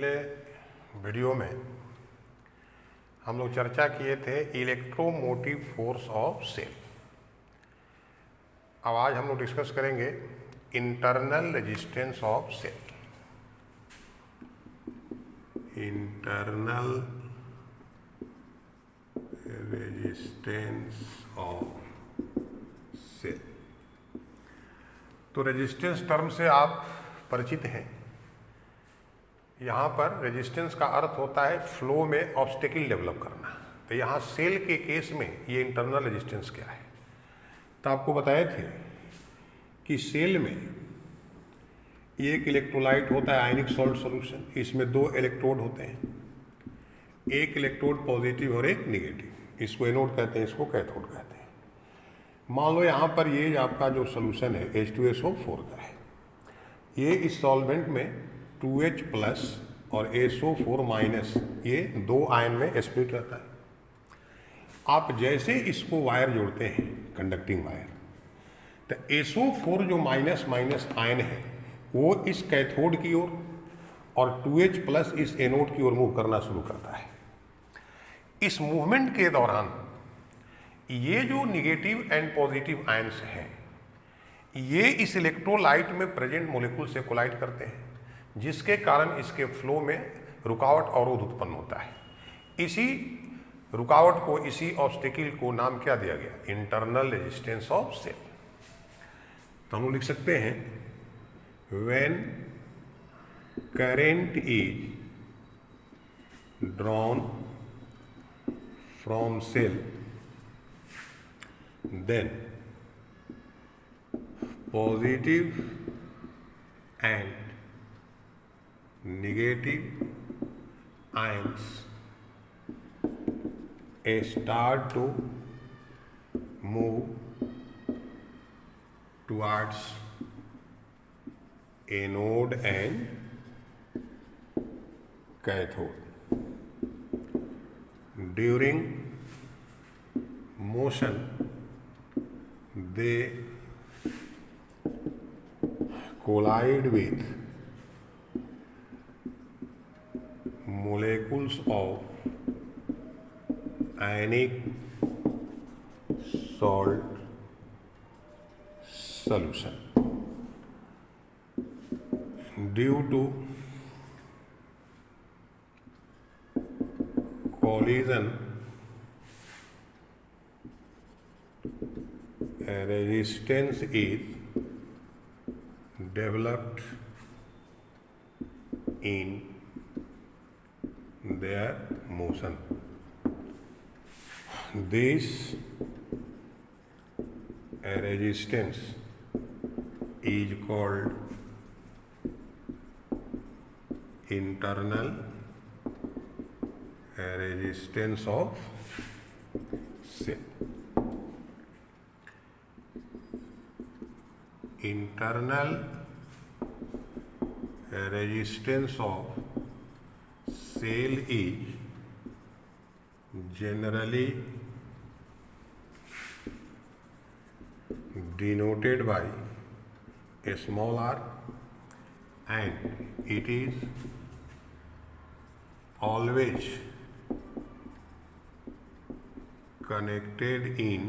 पिछले वीडियो में हम लोग चर्चा किए थे इलेक्ट्रोमोटिव फोर्स ऑफ सेल। अब आज हम लोग डिस्कस करेंगे internal resistance of cell. Internal resistance of cell. तो रेजिस्टेंस टर्म से आप परिचित हैं। यहाँ पर रेजिस्टेंस का अर्थ होता है फ्लो में ऑब्स्टेकल डेवलप करना। तो यहाँ सेल के केस में ये इंटरनल रेजिस्टेंस क्या है, तो आपको बताए थे कि सेल में एक इलेक्ट्रोलाइट होता है आयनिक सॉल्ट सॉल्यूशन। इसमें दो इलेक्ट्रोड होते हैं, एक इलेक्ट्रोड पॉजिटिव और एक निगेटिव। इसको एनोड कहते हैं, इसको कैथोड कहते हैं। मान लो यहाँ पर ये आपका जो सॉल्यूशन है H2SO4 का है। ये इस सॉल्वेंट में 2H प्लस और SO4 माइनस, ये दो आयन में स्प्लिट रहता है। आप जैसे इसको वायर जोड़ते हैं, कंडक्टिंग वायर, तो SO4 जो माइनस माइनस आयन है वो इस कैथोड की ओर और 2H प्लस इस एनोड की ओर मूव करना शुरू करता है। इस मूवमेंट के दौरान ये जो निगेटिव एंड पॉजिटिव आयन्स हैं ये इस इलेक्ट्रोलाइट में प्रेजेंट मॉलिक्यूल से कोलाइड करते हैं, जिसके कारण इसके फ्लो में रुकावट अवरोध उत्पन्न होता है। इसी रुकावट को, इसी ऑब्स्टेकल को नाम क्या दिया गया? Internal resistance of cell. तो हम लिख सकते हैं when current is drawn from cell then positive and negative ions start to move towards anode and cathode. During motion they collide with molecules of ionic salt solution. Due to collision, a resistance is developed in their motion. This resistance is called internal resistance of cell. Internal resistance of cell is generally denoted by a small r, and it is always connected in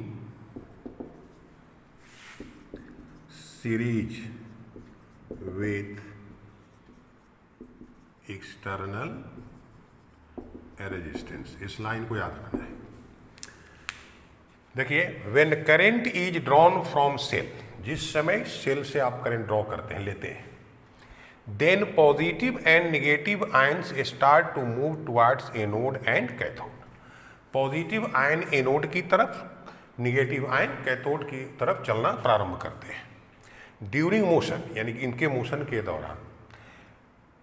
series with external resistance. इस line को याद रखना है। देखिए, when current is drawn from cell, जिस समय cell से आप करंट ड्रॉ करते हैं, लेते हैं, then positive and negative ions start to move towards anode and cathode. Positive ion anode की तरफ, निगेटिव आयन कैथोड की तरफ चलना प्रारंभ करते हैं। ड्यूरिंग मोशन, यानी कि इनके मोशन के दौरान,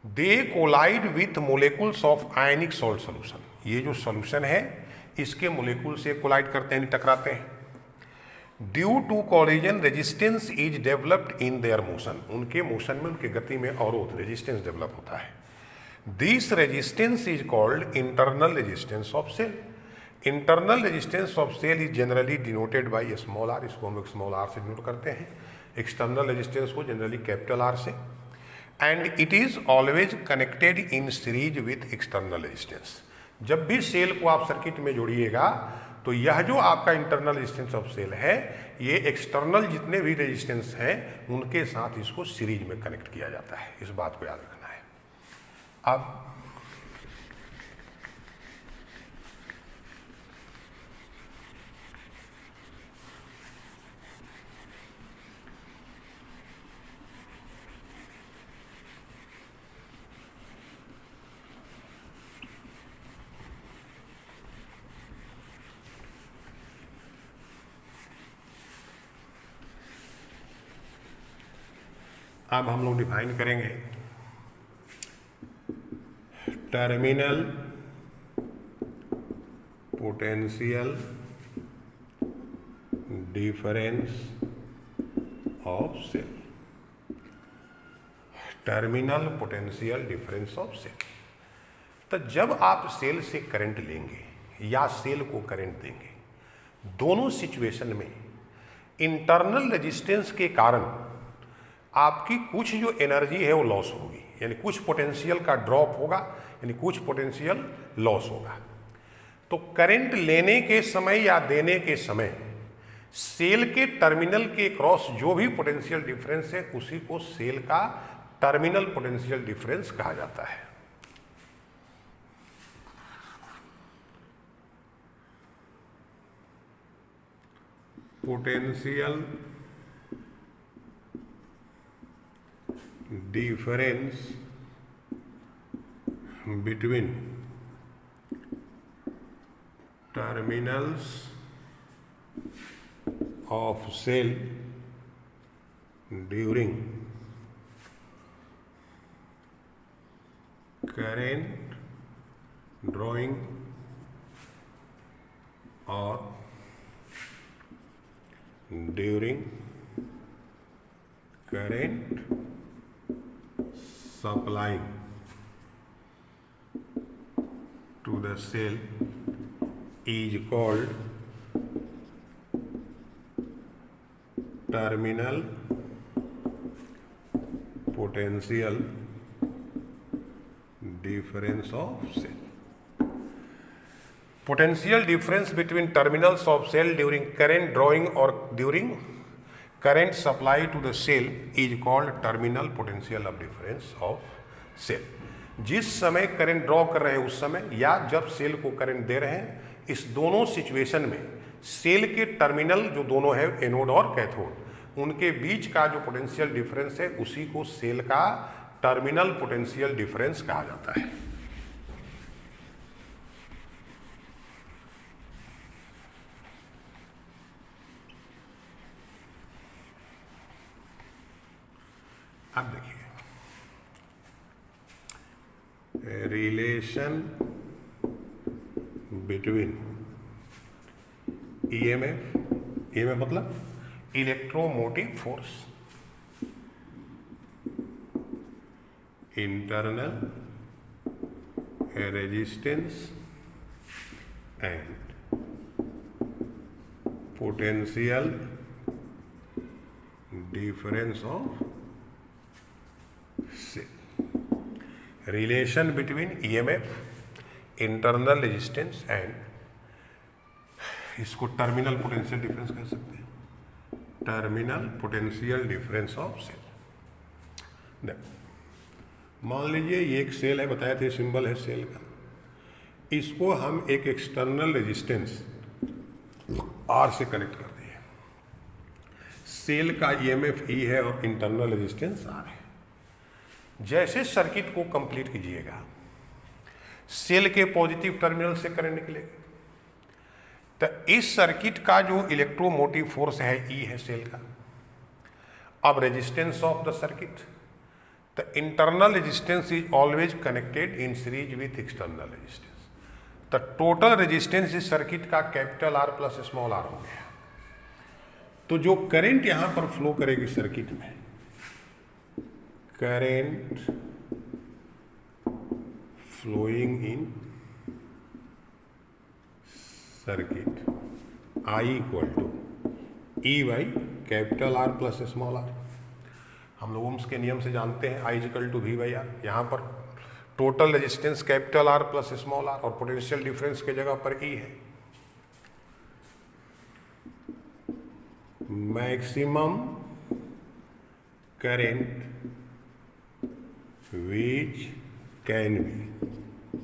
they collide with molecules of ionic salt solution. ये जो सॉल्यूशन है इसके मोलेकुल से कोलाइड करते हैं, टकराते हैं। Due to collision resistance is developed in their motion. उनके मोशन में, उनके गति में अवरोध, रेजिस्टेंस डेवलप होता है। This resistance is called internal resistance of cell. Internal resistance of cell is generally denoted by small r. इसको हम लोग स्मॉल आर से डिनोट करते हैं। एक्सटर्नल रेजिस्टेंस को जनरली कैपिटल आर से। And it is always connected in series with external resistance. जब भी सेल को आप सर्किट में जोड़िएगा तो यह जो आपका इंटरनल रेजिस्टेंस ऑफ सेल है, ये एक्सटर्नल जितने भी रेजिस्टेंस हैं उनके साथ इसको सीरीज में कनेक्ट किया जाता है। इस बात को याद रखना है। अब हम लोग डिफाइन करेंगे terminal potential difference of cell. Terminal potential difference of cell. तो जब आप सेल से करंट लेंगे या सेल को करंट देंगे, दोनों सिचुएशन में इंटरनल रेजिस्टेंस के कारण आपकी कुछ जो एनर्जी है वो लॉस होगी, यानी कुछ पोटेंशियल का ड्रॉप होगा, यानी कुछ पोटेंशियल लॉस होगा। तो करंट लेने के समय या देने के समय सेल के टर्मिनल के क्रॉस जो भी पोटेंशियल डिफरेंस है उसी को सेल का टर्मिनल पोटेंशियल डिफरेंस कहा जाता है। Potential difference between terminals of cell during current drawing or during current supplying to the cell is called terminal potential difference of cell. Potential difference between terminals of cell during current drawing or during current supply to the cell is called terminal potential of difference of cell. जिस समय current draw कर रहे हैं उस समय या जब cell को करंट दे रहे हैं, इस दोनों सिचुएशन में सेल के टर्मिनल जो दोनों है एनोड और कैथोड, उनके बीच का जो पोटेंशियल डिफरेंस है उसी को सेल का टर्मिनल पोटेंशियल डिफरेंस कहा जाता है। अब देखिए रिलेशन बिटवीन ईएमएफ, ईएमएफ मतलब electromotive force, internal resistance and potential difference of cell. Relation between EMF, internal resistance and इसको टर्मिनल पोटेंशियल डिफरेंस कह सकते हैं, terminal potential difference of cell. मान लीजिए ये एक सेल है, बताया थे सिंबल है सेल का, इसको हम एक एक्सटर्नल रेजिस्टेंस R से कनेक्ट कर दिए। सेल का ईएमएफ E है और इंटरनल रेजिस्टेंस R है। जैसे सर्किट को कंप्लीट कीजिएगा, सेल के पॉजिटिव टर्मिनल से करंट निकलेगा, तो इस सर्किट का जो इलेक्ट्रोमोटिव फोर्स है E है सेल का। अब resistance of the circuit, the internal resistance is always connected in series with external resistance. The total resistance इस सर्किट का capital R plus small r हो गया। तो जो करंट यहां पर फ्लो करेगी सर्किट में, current flowing in circuit I equal to E by capital R plus small r। हम लोग ओम्स के नियम से जानते हैं I equal to V by R. यहाँ पर total resistance capital R plus small r और पोटेंशियल डिफरेंस के जगह पर E है। Maximum current which can be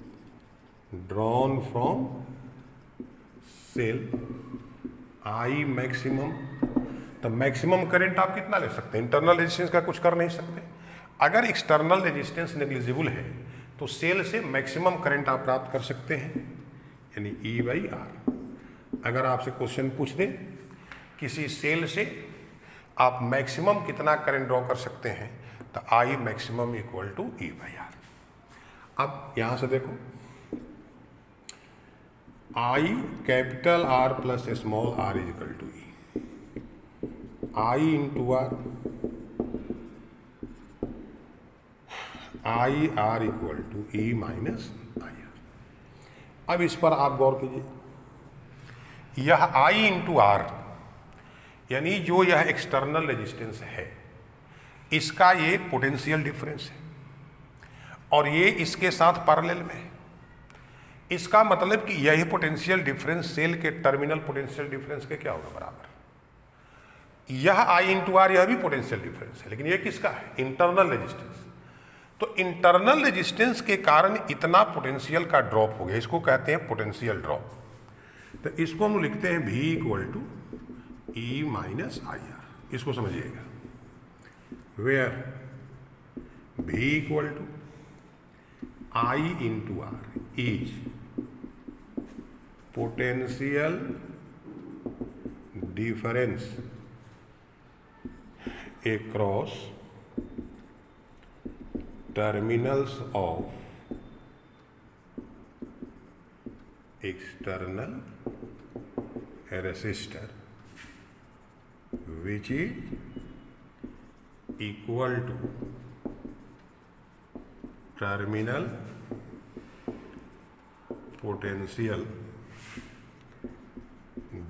drawn from cell I maximum. तो मैक्सिमम करंट आप कितना ले सकते हैं? इंटरनल रेजिस्टेंस का कुछ कर नहीं सकते। अगर एक्सटर्नल रेजिस्टेंस नेग्लिजिबल है तो सेल से मैक्सिमम करंट आप प्राप्त कर सकते हैं, यानी E बाई आर। अगर आपसे क्वेश्चन पूछ दे किसी सेल से आप मैक्सिमम कितना करंट ड्रॉ कर सकते हैं, तो I maximum equal to E by R. अब यहां से देखो, I capital R plus small r is equal to E। I into R, I R equal to E minus I R. अब इस पर आप गौर कीजिए, यह I इंटू आर यानी जो यह एक्सटर्नल रेजिस्टेंस है, इसका ये पोटेंशियल डिफरेंस है और ये इसके साथ पैरेलल में है। इसका मतलब कि यही पोटेंशियल डिफरेंस सेल के टर्मिनल पोटेंशियल डिफरेंस के क्या होगा? बराबर। यह I इंटू आर यह भी पोटेंशियल डिफरेंस है, लेकिन यह किसका है? Internal resistance. तो इंटरनल रेजिस्टेंस के कारण इतना पोटेंशियल का ड्रॉप हो गया, इसको कहते हैं पोटेंशियल ड्रॉप। तो इसको हम लिखते हैं V equal to E minus I R. इसको समझिएगा, where V equal to I into R is potential difference across terminals of external resistor which is equal to terminal potential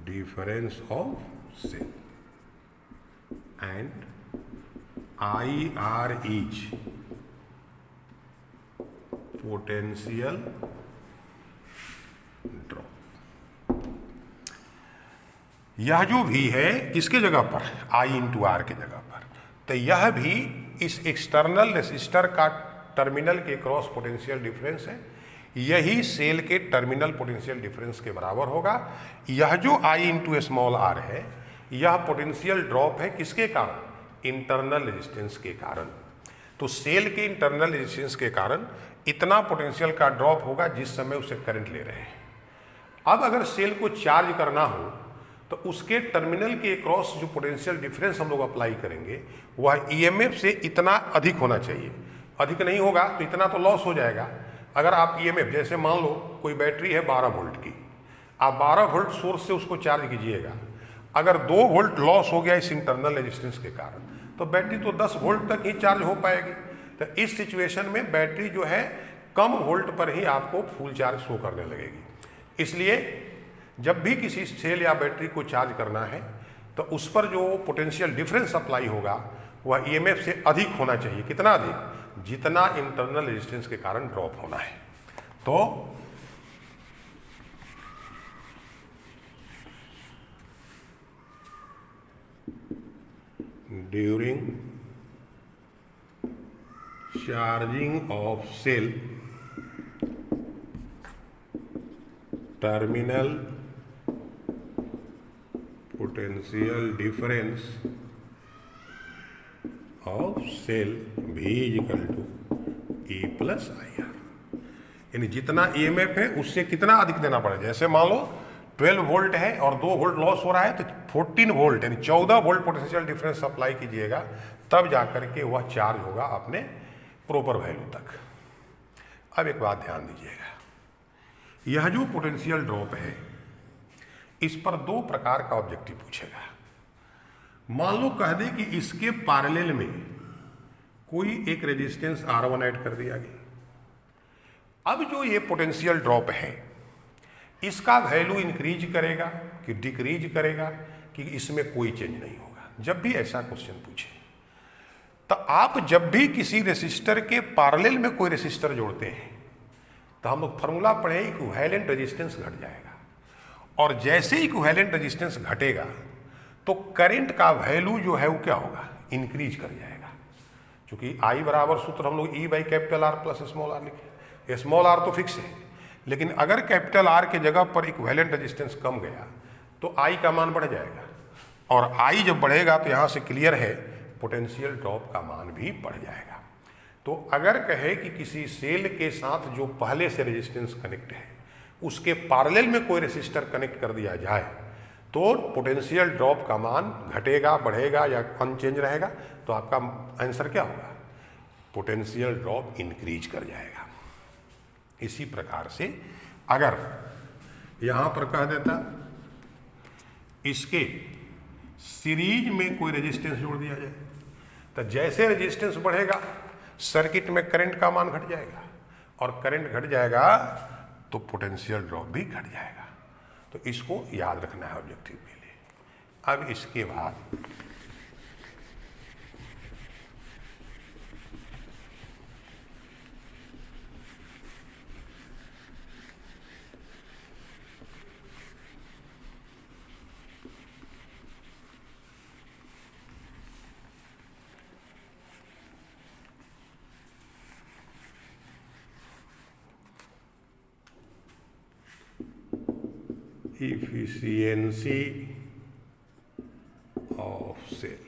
difference of cell and IR is potential drop। यह जो भी है किसके जगह पर? I into are के जगह पर। तो यह भी इस एक्सटर्नल रेसिस्टर का टर्मिनल के क्रॉस पोटेंशियल डिफरेंस है, यही सेल के टर्मिनल पोटेंशियल डिफरेंस के बराबर होगा। यह जो I इंटू स्मॉल आर है, यह पोटेंशियल ड्रॉप है किसके कारण? इंटरनल रेजिस्टेंस के कारण। तो सेल के इंटरनल रेजिस्टेंस के कारण इतना पोटेंशियल का ड्रॉप होगा जिस समय उसे करंट ले रहे हैं। अब अगर सेल को चार्ज करना हो तो उसके टर्मिनल के क्रॉस जो पोटेंशियल डिफरेंस हम लोग अप्लाई करेंगे वह ईएमएफ से इतना अधिक होना चाहिए। अधिक नहीं होगा तो इतना तो लॉस हो जाएगा। अगर आप ईएमएफ, जैसे मान लो कोई बैटरी है 12 वोल्ट की, आप 12 वोल्ट सोर्स से उसको चार्ज कीजिएगा, अगर 2 वोल्ट लॉस हो गया इस इंटरनल रेजिस्टेंस के कारण तो बैटरी तो 10 वोल्ट तक ही चार्ज हो पाएगी। तो इस सिचुएशन में बैटरी जो है कम वोल्ट पर ही आपको फुल चार्ज शो करने लगेगी। इसलिए जब भी किसी सेल या बैटरी को चार्ज करना है तो उस पर जो पोटेंशियल डिफरेंस अप्लाई होगा वह ईएमएफ से अधिक होना चाहिए। कितना अधिक? जितना इंटरनल रेजिस्टेंस के कारण ड्रॉप होना है। तो during charging of cell, terminal potential difference of cell V is equal to E plus IR। यानी जितना EMF है उससे कितना अधिक देना पड़ेगा। जैसे मान लो 12 वोल्ट है और 2 वोल्ट लॉस हो रहा है तो 14 वोल्ट यानी 14 वोल्ट पोटेंशियल डिफरेंस अप्लाई कीजिएगा, तब जाकर के वह चार्ज होगा अपने प्रॉपर वैल्यू तक। अब एक बात ध्यान दीजिएगा, यह जो पोटेंशियल ड्रॉप है इस पर 2 प्रकार का ऑब्जेक्टिव पूछेगा। मान लो कह दे कि इसके पैरेलल में कोई एक रेजिस्टेंस R1 ऐड कर दिया गया। अब जो ये पोटेंशियल ड्रॉप है इसका वैल्यू इंक्रीज करेगा कि डिक्रीज करेगा कि इसमें कोई चेंज नहीं होगा। जब भी ऐसा क्वेश्चन पूछे तो आप जब भी किसी रेसिस्टर के पैरेलल में कोई रेसिस्टर जोड़ते हैं तो हम लोग फार्मूला पढ़े इक्विवेलेंट रेजिस्टेंस घट जाएगा, और जैसे इक्विवेलेंट रेजिस्टेंस घटेगा तो करंट का वैल्यू जो है वो क्या होगा, इंक्रीज कर जाएगा। क्योंकि आई बराबर सूत्र हम लोग E by capital R plus small R लिखे, स्मॉल आर तो फिक्स है, लेकिन अगर कैपिटल आर के जगह पर इक्विवेलेंट रेजिस्टेंस कम गया तो आई का मान बढ़ जाएगा, और आई जब बढ़ेगा तो यहाँ से क्लियर है पोटेंशियल ड्रॉप का मान भी बढ़ जाएगा। तो अगर कहे कि किसी सेल के साथ जो पहले से रेजिस्टेंस कनेक्ट है उसके पैरेलल में कोई रेसिस्टर कनेक्ट कर दिया जाए तो पोटेंशियल ड्रॉप का मान घटेगा, बढ़ेगा या अनचेंज रहेगा, तो आपका आंसर क्या होगा, पोटेंशियल ड्रॉप इंक्रीज कर जाएगा। इसी प्रकार से अगर यहां पर कह देता इसके सीरीज में कोई रेजिस्टेंस जोड़ दिया जाए तो जैसे रेजिस्टेंस बढ़ेगा सर्किट में करंट का मान घट जाएगा, और करंट घट जाएगा तो पोटेंशियल ड्रॉप भी घट जाएगा। तो इसको याद रखना है ऑब्जेक्टिव के लिए। अब इसके बाद efficiency of cell.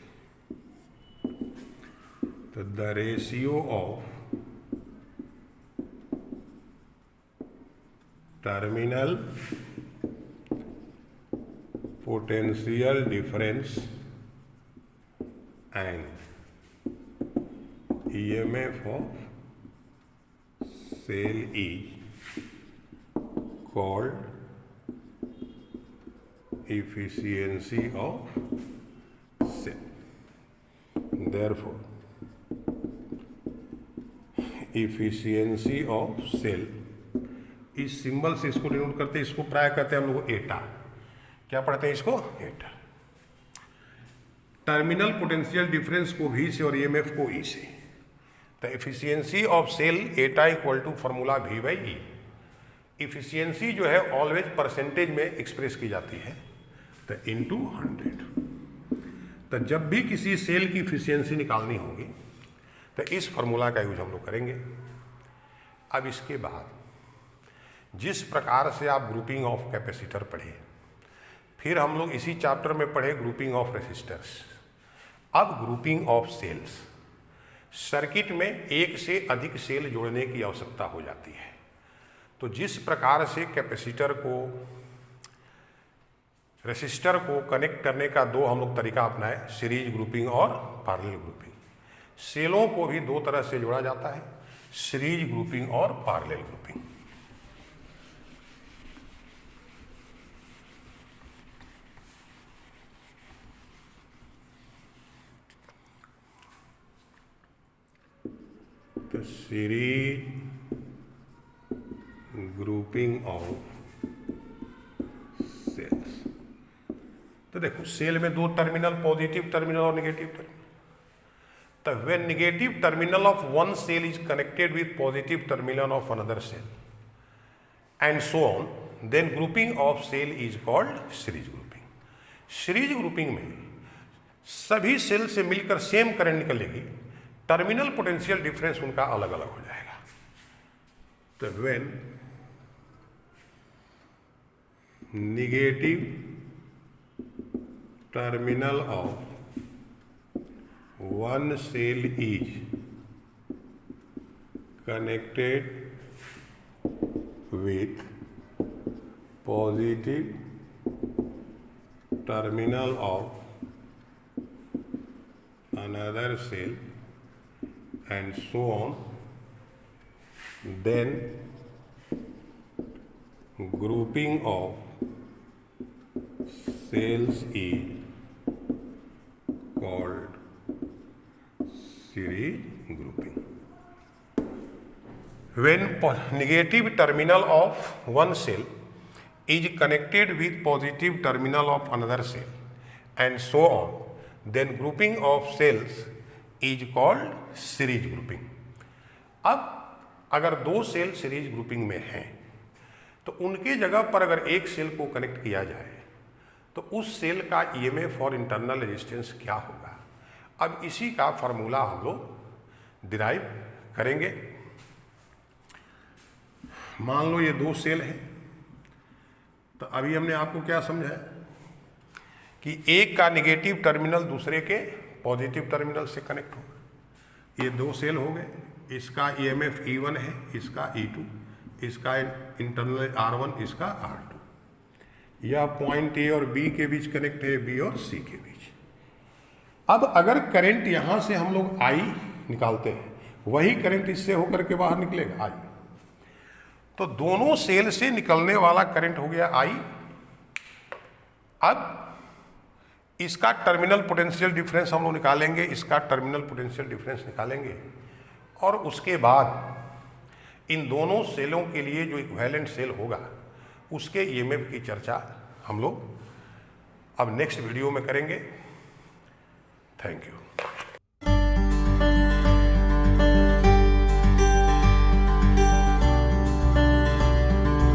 So the ratio of terminal potential difference and EMF of cell is called efficiency of cell. Therefore, efficiency of cell इस सिंबल से इसको डिनोट करते हैं, इसको प्राय कहते हैं हम लोग एटा। क्या पढ़ते हैं इसको, एटा। टर्मिनल पोटेंशियल डिफरेंस को V से और EMF को E से। तो efficiency of cell eta equal to formula V by E। Efficiency जो है ऑलवेज परसेंटेज में एक्सप्रेस की जाती है, तो इनटू 100। तो जब भी किसी सेल की इफिशियंसी निकालनी होगी तो इस फॉर्मूला का यूज हम लोग करेंगे। अब इसके बाद जिस प्रकार से आप ग्रुपिंग ऑफ कैपेसिटर पढ़े, फिर हम लोग इसी चैप्टर में पढ़े ग्रुपिंग ऑफ रेसिस्टर्स, अब ग्रुपिंग ऑफ सेल्स। सर्किट में एक से अधिक सेल जोड़ने की आवश्यकता हो जाती है, तो जिस प्रकार से कैपेसिटर को रेसिस्टर को कनेक्ट करने का दो हम लोग तरीका अपनाए, सीरीज ग्रुपिंग और पैरेलल ग्रुपिंग। सेलों को भी दो तरह से जोड़ा जाता है, सीरीज ग्रुपिंग और पैरेलल ग्रुपिंग। तो सीरीज ग्रुपिंग ऑफ सेल्स। तो देखो सेल में दो टर्मिनल, पॉजिटिव टर्मिनल और नेगेटिव टर्मिनल। तो when negative terminal of one cell is connected with positive terminal of another cell and so on, then grouping of cell is called series grouping. Series grouping में सभी cell से मिलकर same current निकलेगी, terminal potential difference उनका अलग अलग हो जाएगा। तो when negative terminal of one cell is connected with positive terminal of another cell and so on, then grouping of cells is called series grouping. When negative terminal of one cell is connected with positive terminal of another cell and so on, then grouping of cells is called series grouping. अब अगर दो cell series grouping में हैं तो उनके जगह पर अगर एक सेल को कनेक्ट किया जाए तो उस सेल का ईएमएफ और इंटरनल रेजिस्टेंस क्या होगा। अब इसी का फार्मूला हम लोग डिराइव करेंगे। मान लो ये दो सेल हैं, तो अभी हमने आपको क्या समझाया कि एक का नेगेटिव टर्मिनल दूसरे के पॉजिटिव टर्मिनल से कनेक्ट होगा। ये दो सेल हो गए, इसका ईएमएफ E1 है, इसका E2, इसका इंटरनल R1, इसका R2। यह पॉइंट ए और बी के बीच कनेक्ट है, बी और सी के बीच। अब अगर करंट यहां से हम लोग I निकालते हैं, वही करंट इससे होकर के बाहर निकलेगा I, तो दोनों सेल से निकलने वाला करंट हो गया I। अब इसका टर्मिनल पोटेंशियल डिफरेंस हम लोग निकालेंगे, इसका टर्मिनल पोटेंशियल डिफरेंस निकालेंगे, और उसके बाद इन दोनों सेलों के लिए जो इक्विवेलेंट सेल होगा उसके ईएमएफ की चर्चा हम लोग अब नेक्स्ट वीडियो में करेंगे। Thank you.